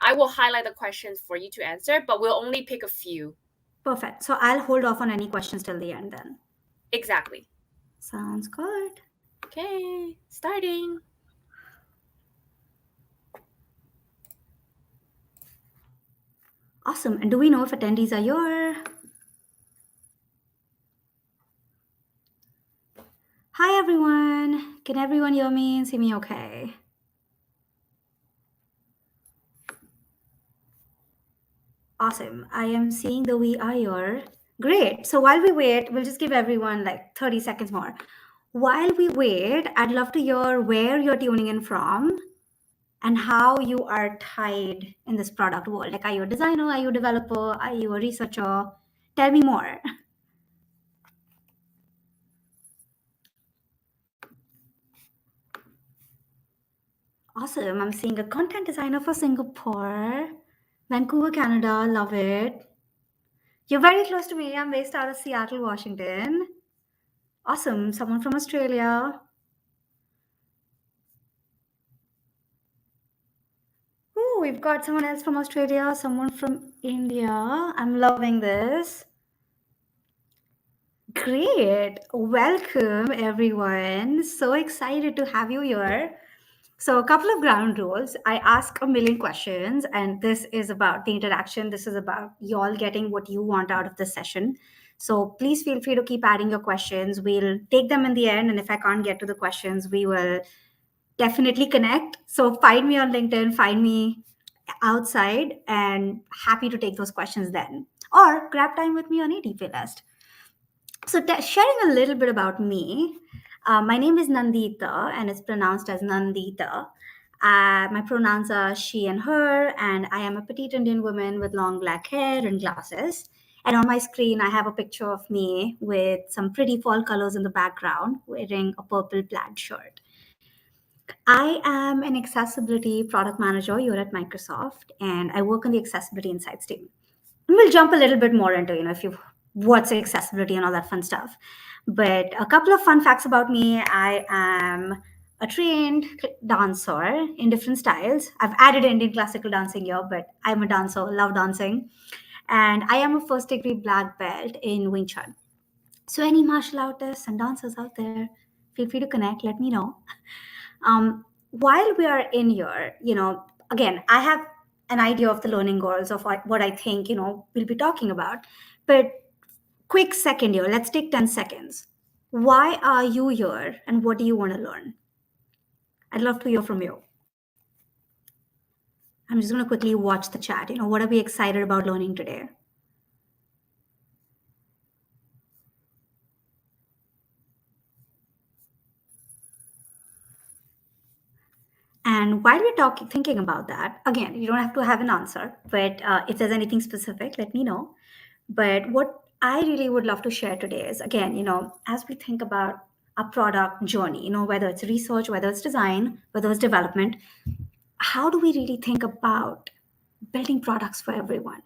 I will highlight the questions for you to answer, but we'll only pick a few. Perfect. So I'll hold off on any questions till the end then. Exactly. Sounds good. Okay, starting. Awesome. And do we know if attendees are here? Hi, everyone. Can everyone hear me and see me okay? Awesome. I am seeing the we are here. Great. So while we wait, we'll just give everyone like 30 seconds more. While we wait, I'd love to hear where you're tuning in from and how you are tied in this product world. Like, are you a designer? Are you a developer? Are you a researcher? Tell me more. Awesome. I'm seeing a content designer for Singapore, Vancouver, Canada. Love it. You're very close to me. I'm based out of Seattle, Washington. Awesome. Someone from Australia. Ooh, we've got someone else from Australia, someone from India. I'm loving this. Great. Welcome, everyone. So excited to have you here. So, a couple of ground rules. I ask a million questions, and this is about the interaction. This is about y'all getting what you want out of this session. So, please feel free to keep adding your questions. We'll take them in the end. And if I can't get to the questions, we will definitely connect. So, find me on LinkedIn, find me outside, and happy to take those questions then. Or grab time with me on ADPList. So, sharing a little bit about me, my name is Nandita, and it's pronounced as Nandita. My pronouns are she and her, and I am a petite Indian woman with long black hair and glasses. And on my screen, I have a picture of me with some pretty fall colors in the background, wearing a purple plaid shirt. I am an accessibility product manager here at Microsoft, and I work on the accessibility insights team. We'll jump a little bit more into if you what's accessibility and all that fun stuff. But a couple of fun facts about me: I am a trained dancer in different styles. I've added Indian classical dancing here, but I'm a dancer, love dancing, and I am a first degree black belt in Wing Chun. So any martial artists and dancers out there, feel free to connect. Let me know. While we are in here, again, I have an idea of the learning goals of what I think, we'll be talking about. But quick second here, let's take 10 seconds. Why are you here and what do you want to learn? I'd love to hear from you. I'm just going to quickly watch the chat. What are we excited about learning today? And while we're thinking about that, again, you don't have to have an answer, but if there's anything specific, let me know. But what I really would love to share today is, again, as we think about a product journey, whether it's research, whether it's design, whether it's development, how do we really think about building products for everyone?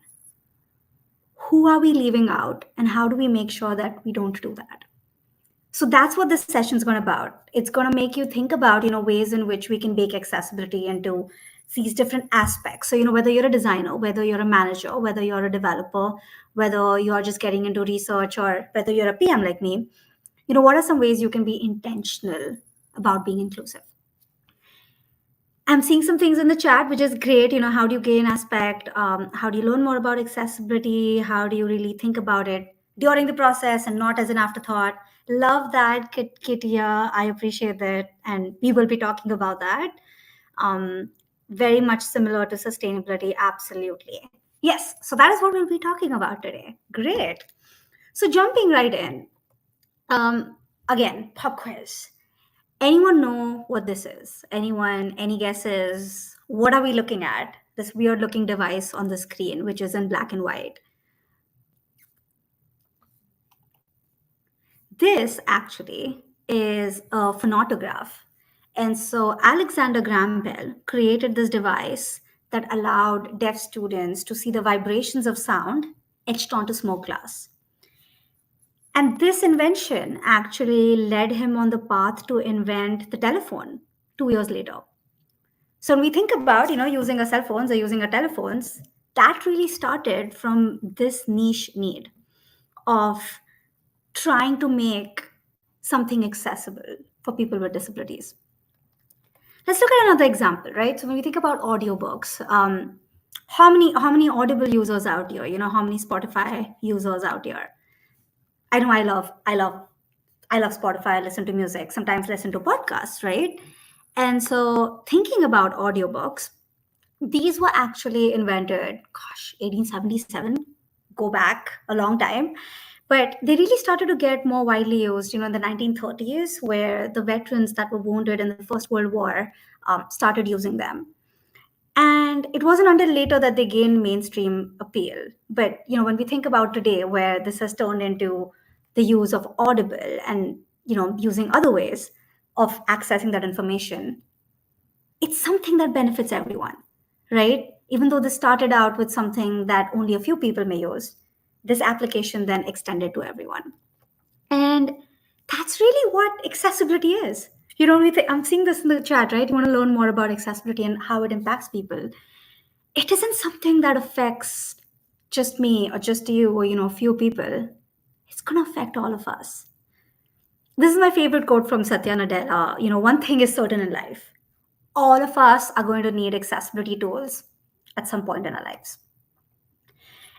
Who are we leaving out? And how do we make sure that we don't do that? So that's what this session is going to about. It's going to make you think about, ways in which we can bake accessibility into these different aspects. So, whether you're a designer, whether you're a manager, whether you're a developer, whether you're just getting into research, or whether you're a PM like me, what are some ways you can be intentional about being inclusive? I'm seeing some things in the chat, which is great. How do you gain aspect? How do you learn more about accessibility? How do you really think about it during the process and not as an afterthought? Love that, Kitia. I appreciate that. And we will be talking about that. Very much similar to sustainability. Absolutely. Yes. So that is what we'll be talking about today. Great. So jumping right in. Again, pop quiz. Anyone know what this is? Anyone? Any guesses? What are we looking at? This weird looking device on the screen, which is in black and white. This actually is a phonautograph. And so Alexander Graham Bell created this device that allowed deaf students to see the vibrations of sound etched onto smoke glass. And this invention actually led him on the path to invent the telephone 2 years later. So when we think about, using our cell phones or using our telephones, that really started from this niche need of trying to make something accessible for people with disabilities. Let's look at another example, right? So when we think about audiobooks, how many Audible users out here? How many Spotify users out here? I know I love Spotify. I listen to music. Sometimes listen to podcasts, right? And so thinking about audiobooks, these were actually invented, gosh, 1877. Go back a long time. But they really started to get more widely used, in the 1930s, where the veterans that were wounded in the First World War started using them. And it wasn't until later that they gained mainstream appeal. But when we think about today, where this has turned into the use of Audible and using other ways of accessing that information, it's something that benefits everyone, right? Even though this started out with something that only a few people may use, this application then extended to everyone. And that's really what accessibility is. I'm seeing this in the chat, right? You want to learn more about accessibility and how it impacts people. It isn't something that affects just me or just you or, a few people. It's going to affect all of us. This is my favorite quote from Satya Nadella. One thing is certain in life. All of us are going to need accessibility tools at some point in our lives.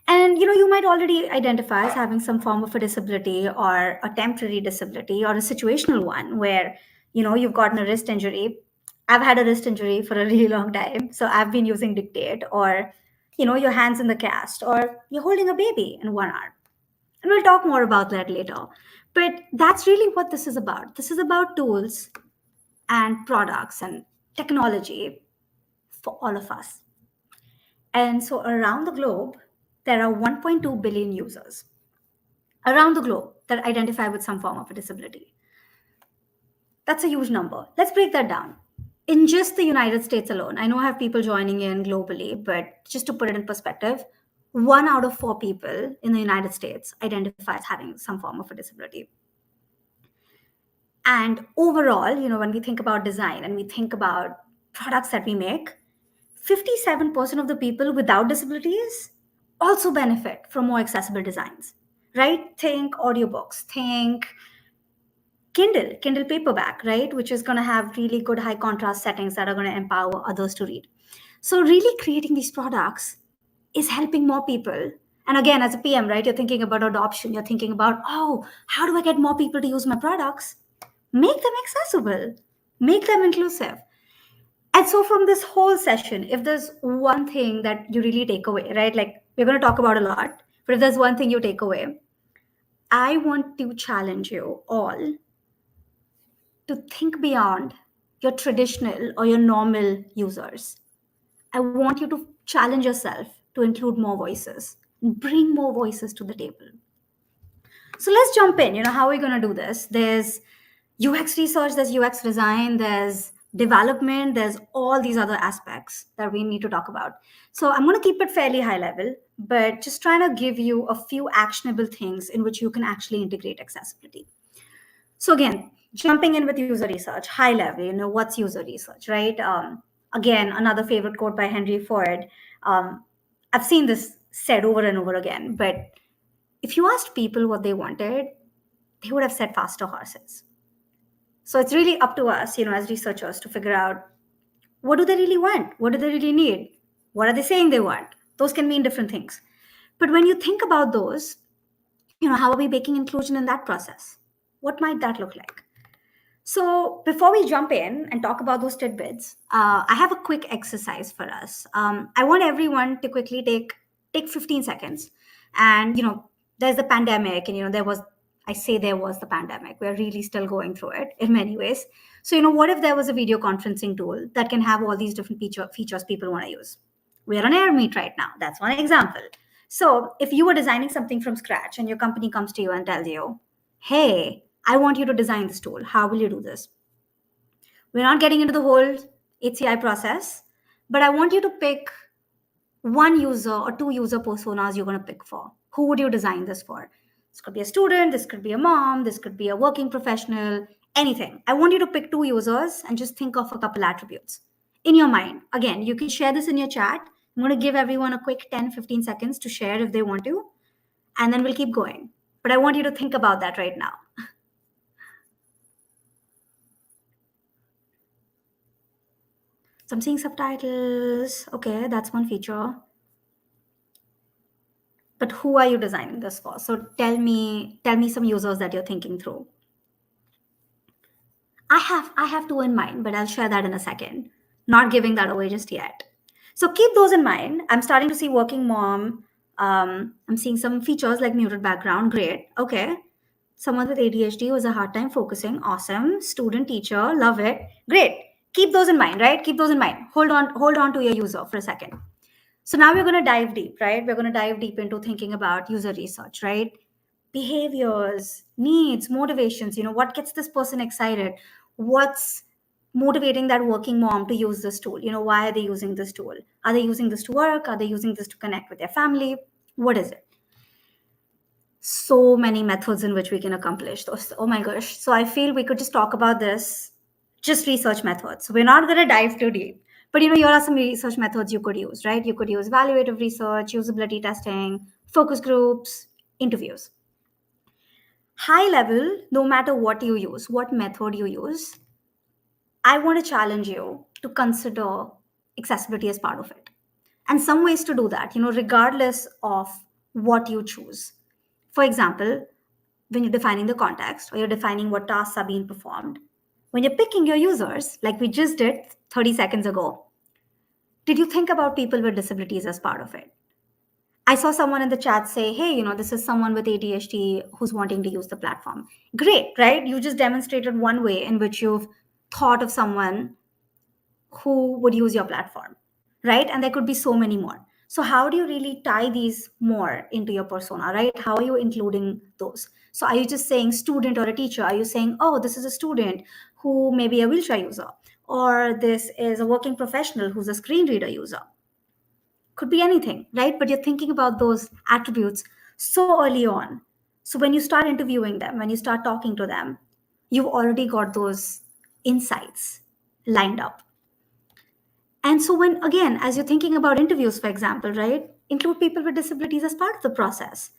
And you might already identify as having some form of a disability or a temporary disability or a situational one where you've gotten a wrist injury. I've had a wrist injury for a really long time, so I've been using dictate, or your hands in the cast, or you're holding a baby in one arm. And we'll talk more about that later. But that's really what this is about. This is about tools and products and technology for all of us. And so around the globe, there are 1.2 billion users around the globe that identify with some form of a disability. That's a huge number. Let's break that down. In just the United States alone, I know I have people joining in globally, but just to put it in perspective, 1 out of 4 people in the United States identify as having some form of a disability. And overall, when we think about design and we think about products that we make, 57% of the people without disabilities also benefit from more accessible designs, right? Think audiobooks, think Kindle paperback, right? Which is going to have really good high contrast settings that are going to empower others to read. So, really creating these products is helping more people. And again, as a PM, right, you're thinking about adoption, you're thinking about, oh, how do I get more people to use my products? Make them accessible, make them inclusive. And so, from this whole session, if there's one thing that you really take away, right, like we're going to talk about a lot, but if there's one thing you take away, I want to challenge you all to think beyond your traditional or your normal users. I want you to challenge yourself to include more voices, bring more voices to the table. So let's jump in. How are we going to do this? There's UX research, there's UX design, there's development, there's all these other aspects that we need to talk about. So I'm going to keep it fairly high level, but just trying to give you a few actionable things in which you can actually integrate accessibility. So again, jumping in with user research, high level, what's user research, right? Again, another favorite quote by Henry Ford. I've seen this said over and over again, but if you asked people what they wanted, they would have said faster horses. So it's really up to us, as researchers to figure out what do they really want? What do they really need? What are they saying they want? Those can mean different things. But when you think about those, how are we making inclusion in that process? What might that look like? So before we jump in and talk about those tidbits, I have a quick exercise for us. I want everyone to quickly take 15 seconds. And there's the pandemic, and there was the pandemic. We're really still going through it in many ways. So what if there was a video conferencing tool that can have all these different features people want to use? We're on Air Meet right now. That's one example. So if you were designing something from scratch and your company comes to you and tells you, hey, I want you to design this tool. How will you do this? We're not getting into the whole HCI process, but I want you to pick one user or two user personas you're going to pick for. Who would you design this for? This could be a student, this could be a mom, this could be a working professional, anything. I want you to pick two users and just think of a couple attributes. in your mind. Again, you can share this in your chat. I'm going to give everyone a quick 10-15 seconds to share if they want to, and then we'll keep going. But I want you to think about that right now. So I'm seeing subtitles. Okay, that's one feature. But who are you designing this for? So tell me some users that you're thinking through. I have two in mind, but I'll share that in a second. Not giving that away just yet. So keep those in mind. I'm starting to see working mom. I'm seeing some features like muted background. Great. Okay. Someone with ADHD was a hard time focusing. Awesome. Student, teacher, love it. Great. Keep those in mind, right? Keep those in mind. Hold on to your user for a second. So now we're going to dive deep, right? We're going to dive deep into thinking about user research, right? Behaviors, needs, motivations, what gets this person excited? What's motivating that working mom to use this tool? Why are they using this tool? Are they using this to work? Are they using this to connect with their family? What is it? So many methods in which we can accomplish those. Oh my gosh. So I feel we could just talk about this, just research methods. We're not going to dive too deep. But here are some research methods you could use, right? You could use evaluative research, usability testing, focus groups, interviews. High level, no matter what you use, what method you use, I want to challenge you to consider accessibility as part of it. And some ways to do that, regardless of what you choose. For example, when you're defining the context or you're defining what tasks are being performed, when you're picking your users, like we just did 30 seconds ago, did you think about people with disabilities as part of it? I saw someone in the chat say, hey, this is someone with ADHD who's wanting to use the platform. Great, right? You just demonstrated one way in which you've thought of someone who would use your platform, right? And there could be so many more. So how do you really tie these more into your persona, right? How are you including those? So are you just saying student or a teacher? Are you saying, oh, this is a student who may be a wheelchair user, or this is a working professional who's a screen reader user? Could be anything, right? But you're thinking about those attributes so early on. So when you start interviewing them, when you start talking to them, you've already got those insights lined up. And so when, again, as you're thinking about interviews, for example, right, include people with disabilities as part of the process.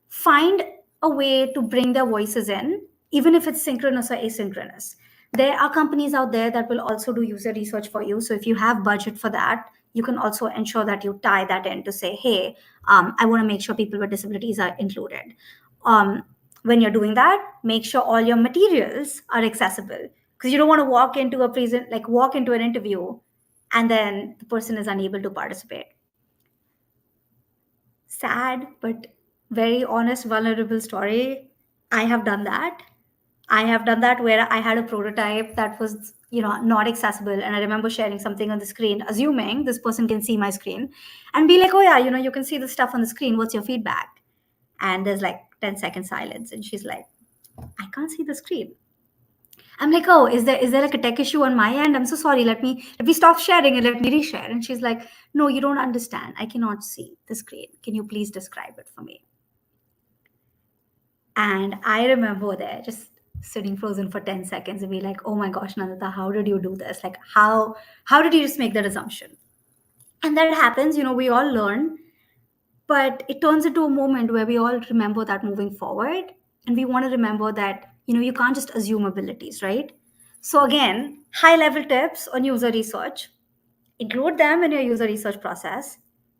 Find a way to bring their voices in, even if it's synchronous or asynchronous. There are companies out there that will also do user research for you. So if you have budget for that, you can also ensure that you tie that in to say, hey, I want to make sure people with disabilities are included. When you're doing that, make sure all your materials are accessible, because you don't want to walk into an interview and then the person is unable to participate. Sad, but very honest, vulnerable story. I have done that. Where I had a prototype that was, not accessible. And I remember sharing something on the screen, assuming this person can see my screen and be like, oh yeah, you can see the stuff on the screen. What's your feedback? And there's like 10-second silence. And she's like, I can't see the screen. I'm like, oh, is there like a tech issue on my end? I'm so sorry. Let me stop sharing and let me reshare. And she's like, no, you don't understand. I cannot see the screen. Can you please describe it for me? And I remember there just sitting frozen for 10 seconds and be like, oh my gosh, Nandita, how did you do this? Like, how did you just make that assumption? And that happens, we all learn, but it turns into a moment where we all remember that moving forward. And we want to remember that, you can't just assume abilities, right? So again, high level tips on user research. Include them in your user research process.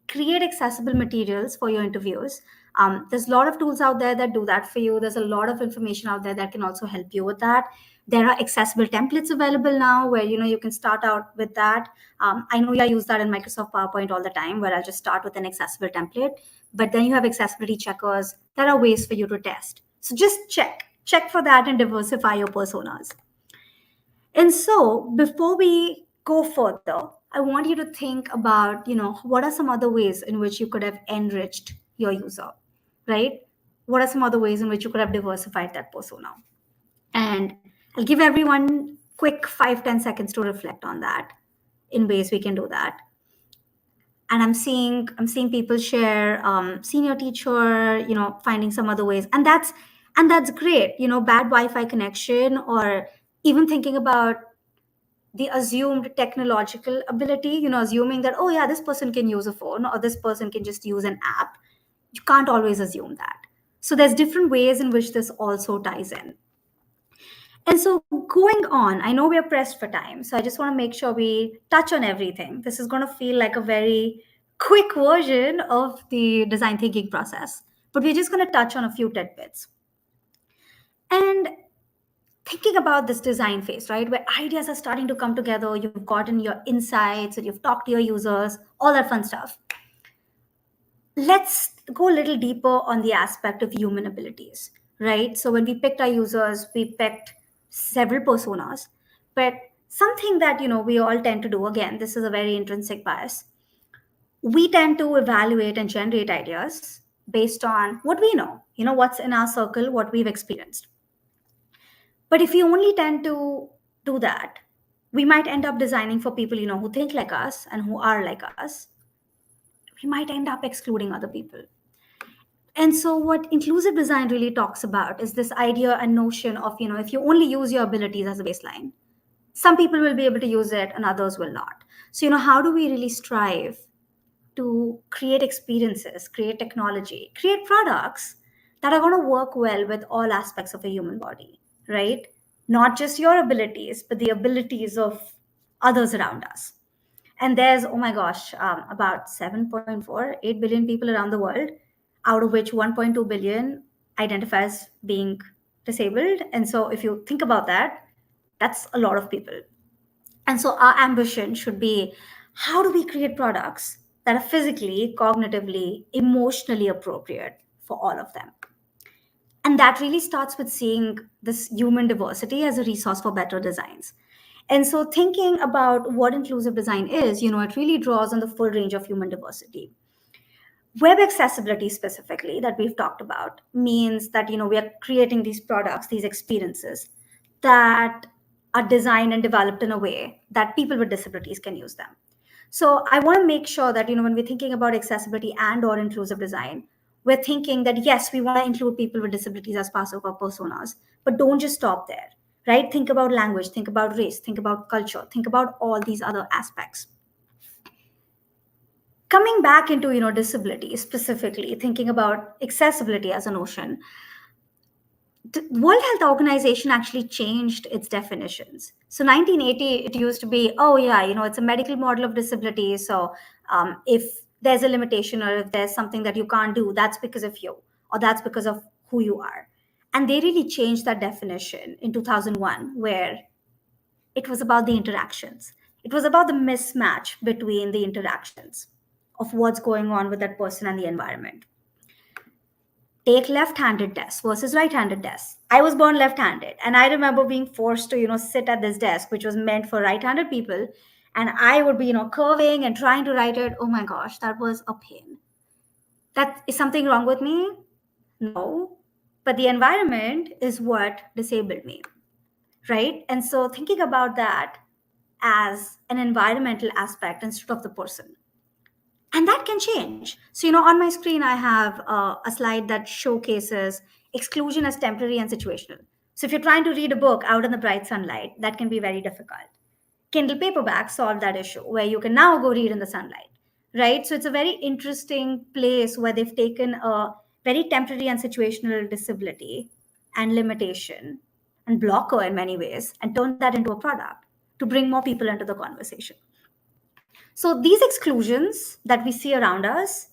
Create accessible materials for your interviews. There's a lot of tools out there that do that for you. There's a lot of information out there that can also help you with that. There are accessible templates available now where you can start out with that. I know I use that in Microsoft PowerPoint all the time, where I'll just start with an accessible template. But then you have accessibility checkers. There are ways for you to test. So just check for that and diversify your personas. And so before we go further, I want you to think about, what are some other ways in which you could have enriched your user, right? What are some other ways in which you could have diversified that persona? And I'll give everyone quick 5-10 seconds to reflect on that in ways we can do that. And I'm seeing people share senior teacher, finding some other ways. And that's great, bad Wi-Fi connection, or even thinking about the assumed technological ability, assuming that, oh yeah, this person can use a phone or this person can just use an app. You can't always assume that. So there's different ways in which this also ties in. And so going on, I know we're pressed for time, so I just want to make sure we touch on everything. This is going to feel like a very quick version of the design thinking process, but we're just going to touch on a few tidbits. And thinking about this design phase, right, where ideas are starting to come together, you've gotten your insights and you've talked to your users, all that fun stuff. Let's go a little deeper on the aspect of human abilities, right? So when we picked our users, we picked several personas, but something that we all tend to do, again, this is a very intrinsic bias. We tend to evaluate and generate ideas based on what we know, what's in our circle, what we've experienced. But if we only tend to do that, we might end up designing for people, who think like us and who are like us. We might end up excluding other people. And so what inclusive design really talks about is this idea and notion of, if you only use your abilities as a baseline, some people will be able to use it and others will not. So, how do we really strive to create experiences, create technology, create products that are going to work well with all aspects of a human body, right? Not just your abilities, but the abilities of others around us. And there's, oh my gosh, about 7.48 billion people around the world, out of which 1.2 billion identifies being disabled. And so if you think about that, that's a lot of people. And so our ambition should be, how do we create products that are physically, cognitively, emotionally appropriate for all of them? And that really starts with seeing this human diversity as a resource for better designs. And so thinking about what inclusive design is, it really draws on the full range of human diversity. Web accessibility specifically that we've talked about means that, we are creating these products, these experiences that are designed and developed in a way that people with disabilities can use them. So I want to make sure that, when we're thinking about accessibility and or inclusive design, we're thinking that, yes, we want to include people with disabilities as part of our personas, but don't just stop there, right? Think about language, think about race, think about culture, think about all these other aspects. Coming back into, disability specifically, thinking about accessibility as a notion, the World Health Organization actually changed its definitions. So 1980, it used to be, oh yeah, it's a medical model of disability. So if there's a limitation or if there's something that you can't do, that's because of you or that's because of who you are. And they really changed that definition in 2001, where it was about the interactions. It was about the mismatch between the interactions of what's going on with that person and the environment. Take left-handed desk versus right-handed desk. I was born left-handed, and I remember being forced to, sit at this desk, which was meant for right-handed people, and I would be, curving and trying to write it. Oh my gosh, that was a pain. That is something wrong with me? No, but the environment is what disabled me, right? And so thinking about that as an environmental aspect instead of the person. And that can change. So, on my screen, I have a slide that showcases exclusion as temporary and situational. So, if you're trying to read a book out in the bright sunlight, that can be very difficult. Kindle paperbacks solve that issue where you can now go read in the sunlight, right? So, it's a very interesting place where they've taken a very temporary and situational disability and limitation and blocker in many ways and turned that into a product to bring more people into the conversation. So these exclusions that we see around us,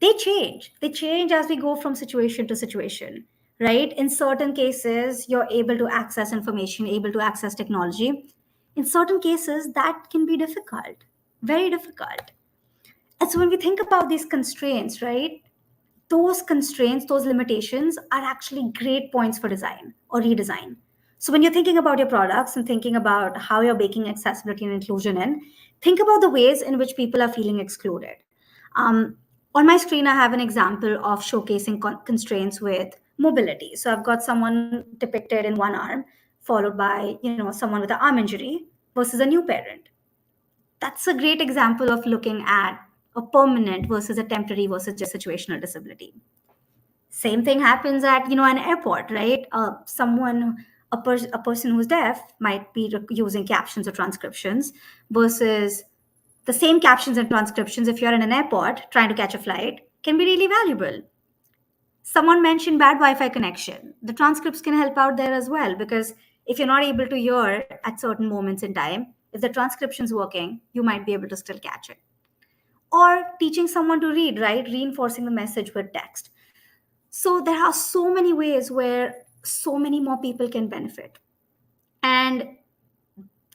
they change. They change as we go from situation to situation, right? In certain cases, you're able to access information, able to access technology. In certain cases, that can be difficult, very difficult. And so when we think about these constraints, right, those constraints, those limitations are actually great points for design or redesign. So when you're thinking about your products and thinking about how you're baking accessibility and inclusion in, think about the ways in which people are feeling excluded. On my screen, I have an example of showcasing constraints with mobility. So I've got someone depicted in one arm, followed by someone with an arm injury versus a new parent. That's a great example of looking at a permanent versus a temporary versus just situational disability. Same thing happens at an airport, right? a person who's deaf might be using captions or transcriptions versus the same captions and transcriptions if you're in an airport trying to catch a flight can be really valuable. Someone mentioned bad Wi-Fi connection. The transcripts can help out there as well, because if you're not able to hear at certain moments in time, if the transcription's working, you might be able to still catch it. Or teaching someone to read, right? Reinforcing the message with text. So there are so many ways where so many more people can benefit. And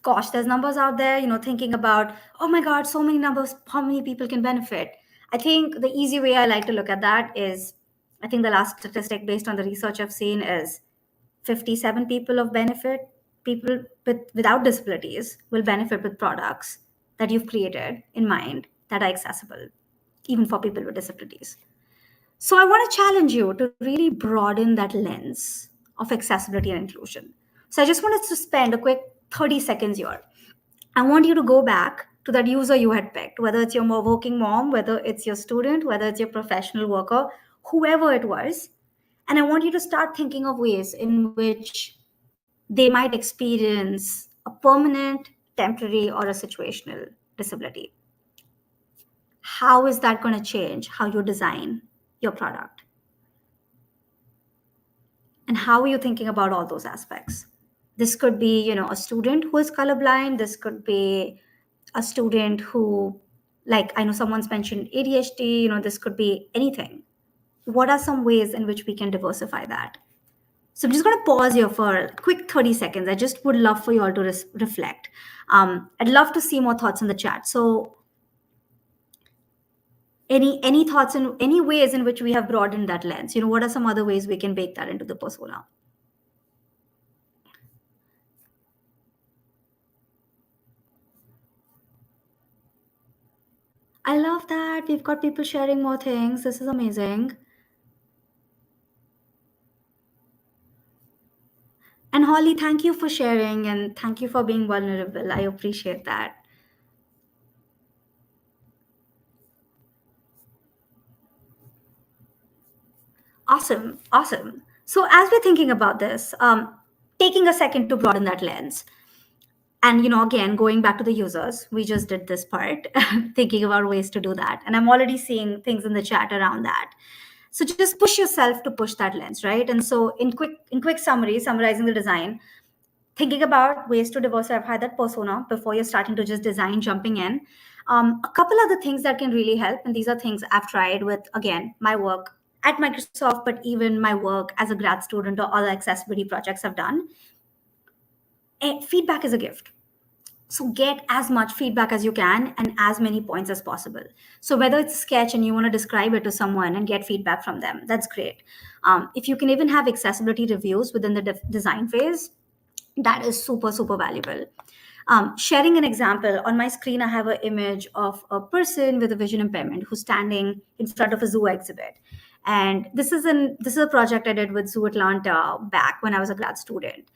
gosh, there's numbers out there, thinking about, oh my God, so many numbers, how many people can benefit. I think the easy way I like to look at that is, I think the last statistic based on the research I've seen is 57 people of benefit. People without disabilities will benefit with products that you've created in mind that are accessible, even for people with disabilities. So I want to challenge you to really broaden that lens of accessibility and inclusion. So I just wanted to spend a quick 30 seconds here. I want you to go back to that user you had picked, whether it's your working mom, whether it's your student, whether it's your professional worker, whoever it was. And I want you to start thinking of ways in which they might experience a permanent, temporary, or a situational disability. How is that going to change how you design your product? And how are you thinking about all those aspects? This could be, a student who is colorblind. This could be a student who, like, I know someone's mentioned ADHD, this could be anything. What are some ways in which we can diversify that? So I'm just going to pause here for a quick 30 seconds. I just would love for you all to reflect. I'd love to see more thoughts in the chat. So any thoughts in any ways in which we have broadened that lens? What are some other ways we can bake that into the persona? I love that. We've got people sharing more things. This is amazing. And Holly, thank you for sharing and thank you for being vulnerable. I appreciate that. Awesome. Awesome. So, as we're thinking about this, taking a second to broaden that lens, and again, going back to the users, we just did this part, thinking about ways to do that. And I'm already seeing things in the chat around that. So just push yourself to push that lens, right? And so in quick summary, summarizing the design, thinking about ways to diversify that persona before you're starting to just design jumping in. A couple other things that can really help, and these are things I've tried with, again, my work at Microsoft, but even my work as a grad student or other accessibility projects I've done. Feedback is a gift. So get as much feedback as you can and as many points as possible. So whether it's a sketch and you want to describe it to someone and get feedback from them, that's great. If you can even have accessibility reviews within the design phase, that is super, super valuable. Sharing an example, on my screen, I have an image of a person with a vision impairment who's standing in front of a zoo exhibit. And this is a project I did with Zoo Atlanta back when I was a grad student.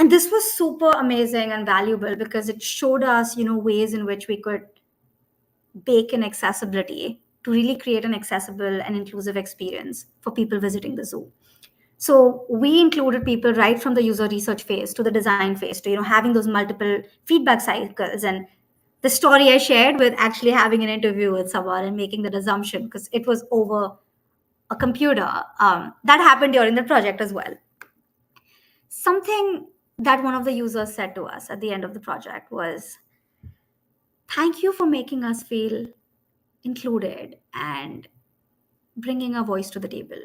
And this was super amazing and valuable because it showed us, ways in which we could bake in accessibility to really create an accessible and inclusive experience for people visiting the zoo. So we included people right from the user research phase to the design phase to having those multiple feedback cycles. And the story I shared with actually having an interview with someone and making that assumption because it was over a computer, that happened during the project as well. Something that one of the users said to us at the end of the project was, "Thank you for making us feel included and bringing a voice to the table."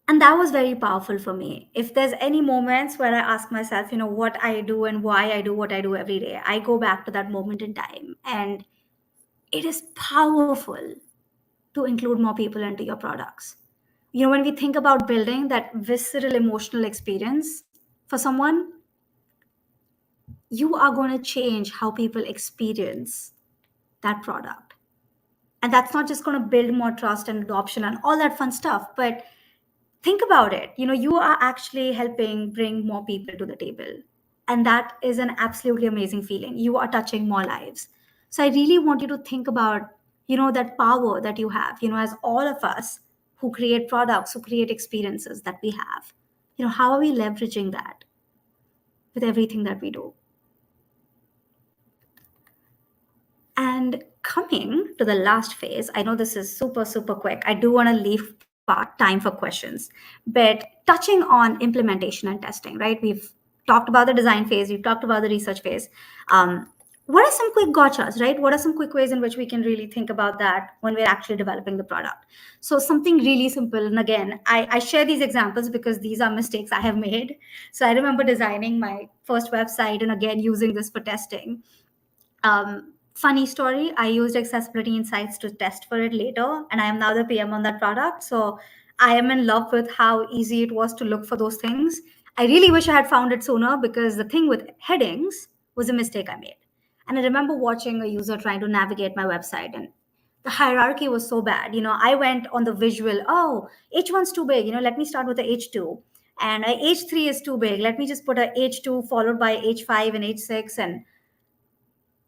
And that was very powerful for me. If there's any moments where I ask myself, what I do and why I do what I do every day, I go back to that moment in time. And it is powerful to include more people into your products. When we think about building that visceral emotional experience for someone, you are going to change how people experience that product. And that's not just going to build more trust and adoption and all that fun stuff, but think about it. You are actually helping bring more people to the table. And that is an absolutely amazing feeling. You are touching more lives. So I really want you to think about, that power that you have, as all of us who create products, who create experiences that we have. How are we leveraging that with everything that we do? And coming to the last phase, I know this is super, super quick. I do want to leave time for questions, but touching on implementation and testing, right? We've talked about the design phase, we've talked about the research phase. What are some quick gotchas, right? What are some quick ways in which we can really think about that when we're actually developing the product? So something really simple. And again, I share these examples because these are mistakes I have made. So I remember designing my first website and again, using this for testing. Funny story, I used accessibility insights to test for it later, and I am now the PM on that product. So I am in love with how easy it was to look for those things. I really wish I had found it sooner because the thing with headings was a mistake I made. And I remember watching a user trying to navigate my website, and the hierarchy was so bad. I went on the visual, oh, H1's too big, let me start with the H2. And H3 is too big. Let me just put a H2 followed by H5 and H6, and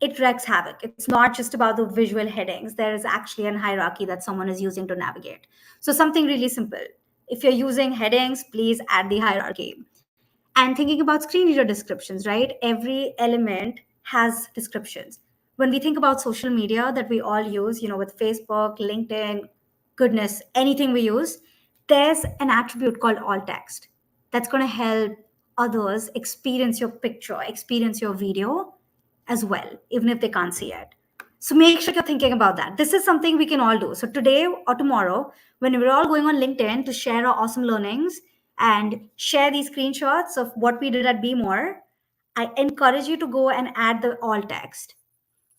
it wreaks havoc. It's not just about the visual headings. There is actually an hierarchy that someone is using to navigate. So something really simple. If you're using headings, please add the hierarchy. And thinking about screen reader descriptions, right? Every element has descriptions. When we think about social media that we all use, with Facebook, LinkedIn, goodness, anything we use, there's an attribute called alt text that's going to help others experience your picture, experience your video as well, even if they can't see it. So make sure you're thinking about that. This is something we can all do. So today or tomorrow, when we're all going on LinkedIn to share our awesome learnings and share these screenshots of what we did at BeMore, I encourage you to go and add the alt text.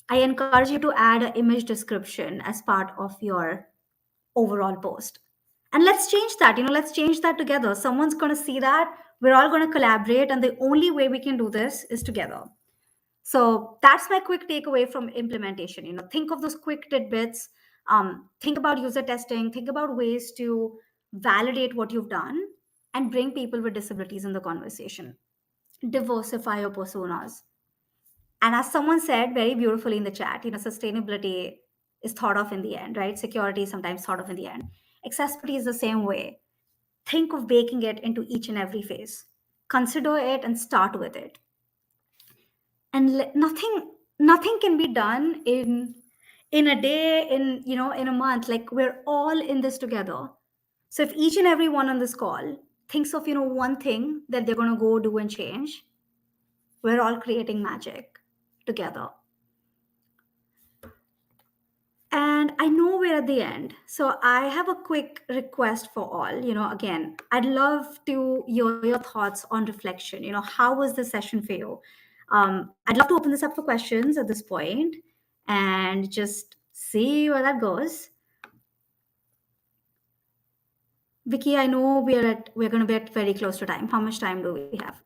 I encourage you to add an image description as part of your overall post. And let's change that. Let's change that together. Someone's going to see that. We're all going to collaborate. And the only way we can do this is together. So that's my quick takeaway from implementation. Think of those quick tidbits. Think about user testing. Think about ways to validate what you've done and bring people with disabilities in the conversation. Diversify your personas. And as someone said very beautifully in the chat, sustainability is thought of in the end, right? Security is sometimes thought of in the end. Accessibility is the same way. Think of baking it into each and every phase. Consider it and start with it. And nothing can be done in a day, in a month. Like, we're all in this together. So if each and every one on this call thinks of one thing that they're going to go do and change, we're all creating magic together. And I know we're at the end. So I have a quick request for all. Again, I'd love to hear your thoughts on reflection. How was the session for you? I'd love to open this up for questions at this point and just see where that goes. Vicky, I know we're going to be very close to time. How much time do we have?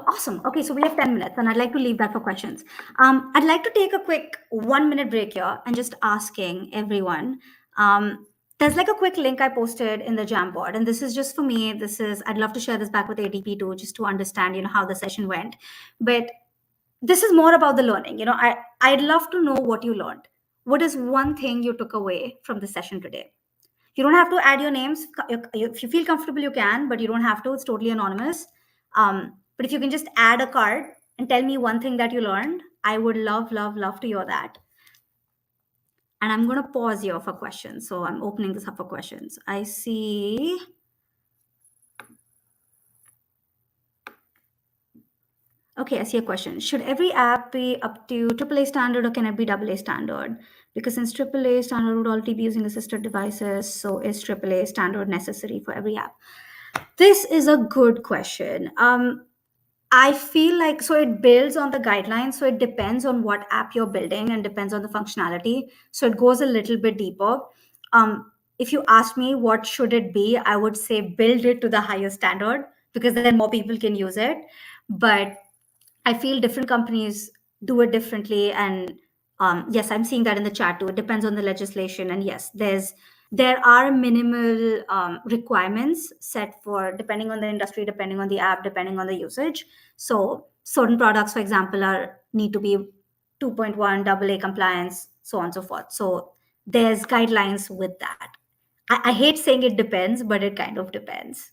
Awesome. Okay, so we have 10 minutes, and I'd like to leave that for questions. I'd like to take a quick 1-minute break here and just asking everyone. There's like a quick link I posted in the Jamboard, and this is just for me. I'd love to share this back with ADP too, just to understand, how the session went. But this is more about the learning. I'd love to know what you learned. What is one thing you took away from the session today? You don't have to add your names. If you feel comfortable, you can, but you don't have to. It's totally anonymous. But if you can just add a card and tell me one thing that you learned, I would love, love, love to hear that. And I'm going to pause here for questions. So I'm opening this up for questions. I see. Okay, I see a question. Should every app be up to AAA standard, or can it be AA standard? Because since AAA standard would already be using assisted devices, so is AAA standard necessary for every app? This is a good question. I feel like, so it builds on the guidelines. So it depends on what app you're building and depends on the functionality. So it goes a little bit deeper. If you ask me what should it be, I would say build it to the highest standard, because then more people can use it. But I feel different companies do it differently. And yes, I'm seeing that in the chat too. It depends on the legislation. And yes, there are minimal requirements set for, depending on the industry, depending on the app, depending on the usage. So certain products, for example, need to be 2.1 AA compliance, so on and so forth. So there's guidelines with that. I hate saying it depends, but it kind of depends.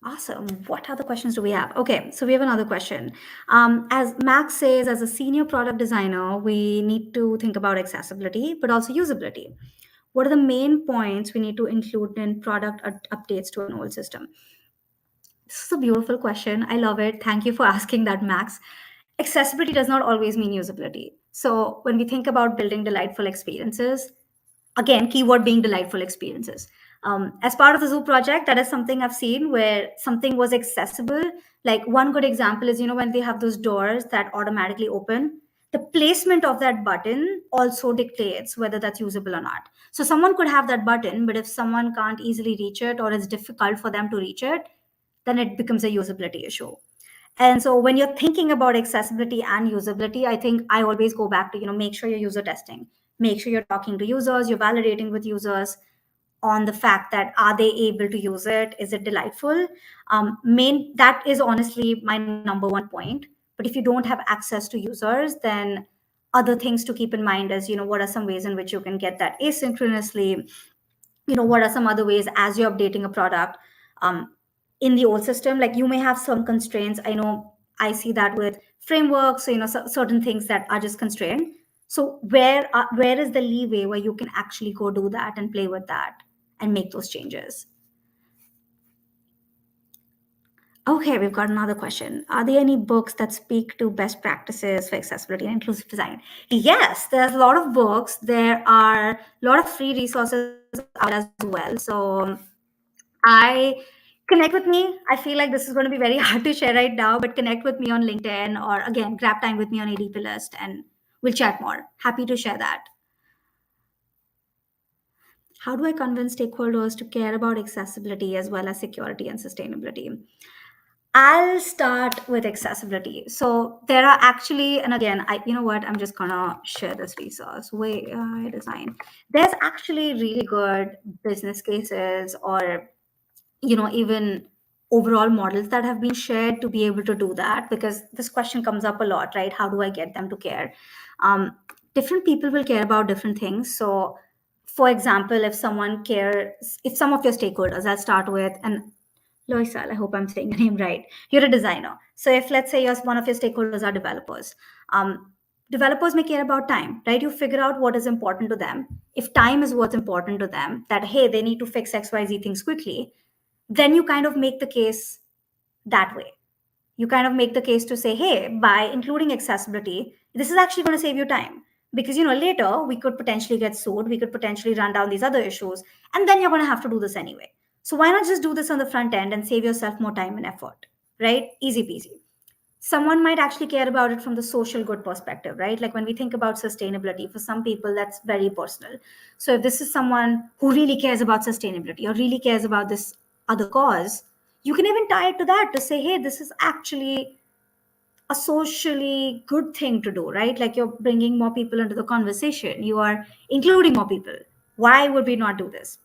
Awesome. What other questions do we have? Okay, so we have another question. As Max says, as a senior product designer, we need to think about accessibility, but also usability. What are the main points we need to include in product updates to an old system? This is a beautiful question. I love it. Thank you for asking that, Max. Accessibility does not always mean usability. So when we think about building delightful experiences, again, keyword being delightful experiences. As part of the zoo project, that is something I've seen where something was accessible. Like one good example is, when they have those doors that automatically open, the placement of that button also dictates whether that's usable or not. So someone could have that button, but if someone can't easily reach it or it's difficult for them to reach it, then it becomes a usability issue. And so when you're thinking about accessibility and usability, I think I always go back to, make sure you're user testing. Make sure you're talking to users, you're validating with users on the fact that are they able to use it? Is it delightful? That is honestly my number one point. But if you don't have access to users, then other things to keep in mind is, what are some ways in which you can get that asynchronously? What are some other ways as you're updating a product in the old system? Like you may have some constraints. I know I see that with frameworks, so certain things that are just constrained. So where is the leeway where you can actually go do that and play with that and make those changes? Okay, we've got another question. Are there any books that speak to best practices for accessibility and inclusive design? Yes, there's a lot of books. There are a lot of free resources out as well. So I connect with me. I feel like this is going to be very hard to share right now, but connect with me on LinkedIn or again, grab time with me on ADPList and we'll chat more. Happy to share that. How do I convince stakeholders to care about accessibility as well as security and sustainability? I'll start with accessibility. So there are actually, and again, you know what? I'm just gonna share this resource. Way design. There's actually really good business cases or even overall models that have been shared to be able to do that, because this question comes up a lot, right? How do I get them to care? Different people will care about different things. So for example, if someone cares, if some of your stakeholders, I'll start with, and Loisal, I hope I'm saying your name right. You're a designer. So if let's say one of your stakeholders are developers, developers may care about time, right? You figure out what is important to them. If time is what's important to them, that hey, they need to fix XYZ things quickly, then you kind of make the case that way. You kind of make the case to say, hey, by including accessibility, this is actually going to save you time. Because later we could potentially get sued, we could potentially run down these other issues, and then you're going to have to do this anyway. So why not just do this on the front end and save yourself more time and effort, right? Easy peasy. Someone might actually care about it from the social good perspective, right? Like when we think about sustainability, for some people, that's very personal. So if this is someone who really cares about sustainability or really cares about this other cause, you can even tie it to that to say, hey, this is actually a socially good thing to do, right? Like you're bringing more people into the conversation, you are including more people. Why would we not do this?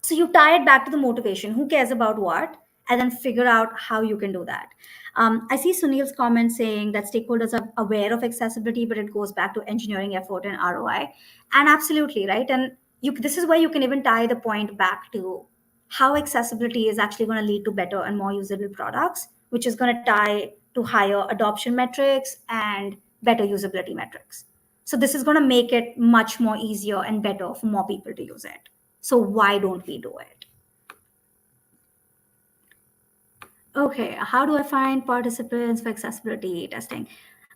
So you tie it back to the motivation, who cares about what, and then figure out how you can do that. I see Sunil's comment saying that stakeholders are aware of accessibility, but it goes back to engineering effort and ROI. And absolutely, right? And this is where you can even tie the point back to how accessibility is actually going to lead to better and more usable products, which is going to tie to higher adoption metrics and better usability metrics. So this is going to make it much more easier and better for more people to use it. So why don't we do it? Okay, how do I find participants for accessibility testing?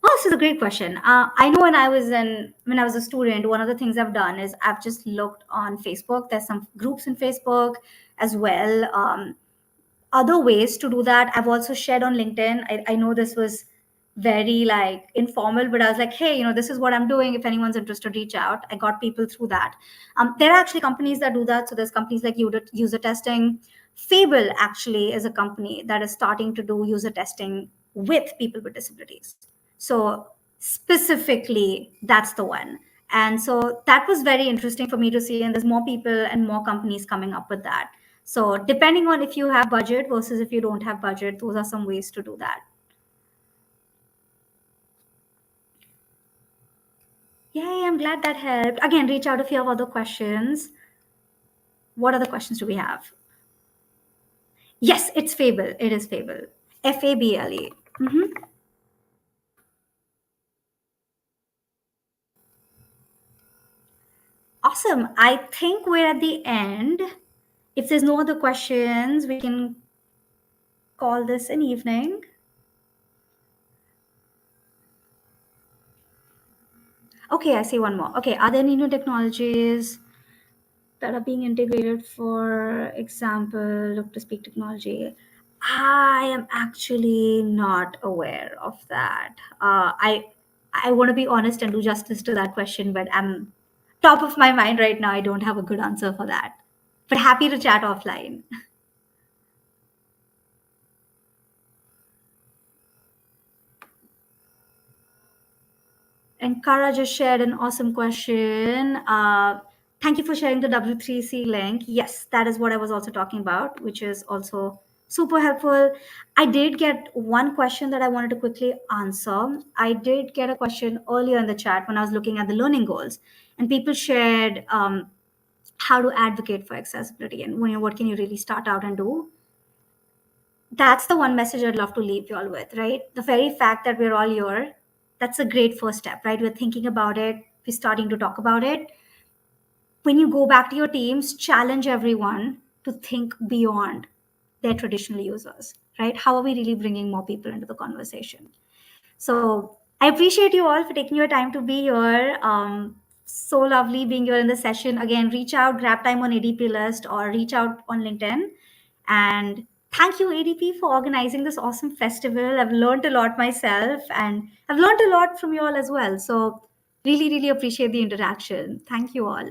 Oh, this is a great question. I know when I was a student, one of the things I've done is I've just looked on Facebook. There's some groups in Facebook as well. Other ways to do that, I've also shared on LinkedIn. I know this was very like informal, but I was like, hey, this is what I'm doing. If anyone's interested, reach out. I got people through that. There are actually companies that do that. So there's companies like user testing. Fable actually is a company that is starting to do user testing with people with disabilities. So specifically, that's the one. And so that was very interesting for me to see. And there's more people and more companies coming up with that. So depending on if you have budget versus if you don't have budget, those are some ways to do that. Yay, I'm glad that helped. Again, reach out if you have other questions. What other questions do we have? Yes, it's Fable. It is Fable. Fable. Awesome. I think we're at the end. If there's no other questions, we can call this an evening. Okay, I see one more. Okay, are there any new technologies that are being integrated? For example, look to speak technology. I am actually not aware of that. I want to be honest and do justice to that question, but I'm top of my mind right now. I don't have a good answer for that. But happy to chat offline. And Kara just shared an awesome question. Thank you for sharing the W3C link. Yes, that is what I was also talking about, which is also super helpful. I did get one question that I wanted to quickly answer. I did get a question earlier in the chat when I was looking at the learning goals, and people shared how to advocate for accessibility and what can you really start out and do. That's the one message I'd love to leave you all with, right? The very fact that we're all here, that's a great first step, right? We're thinking about it, we're starting to talk about it. When you go back to your teams, challenge everyone to think beyond their traditional users, right? How are we really bringing more people into the conversation? So I appreciate you all for taking your time to be here. So lovely being here in the session. Again, reach out, grab time on ADPList or reach out on LinkedIn. And thank you, ADP, for organizing this awesome festival. I've learned a lot myself and I've learned a lot from you all as well. So really, really appreciate the interaction. Thank you all.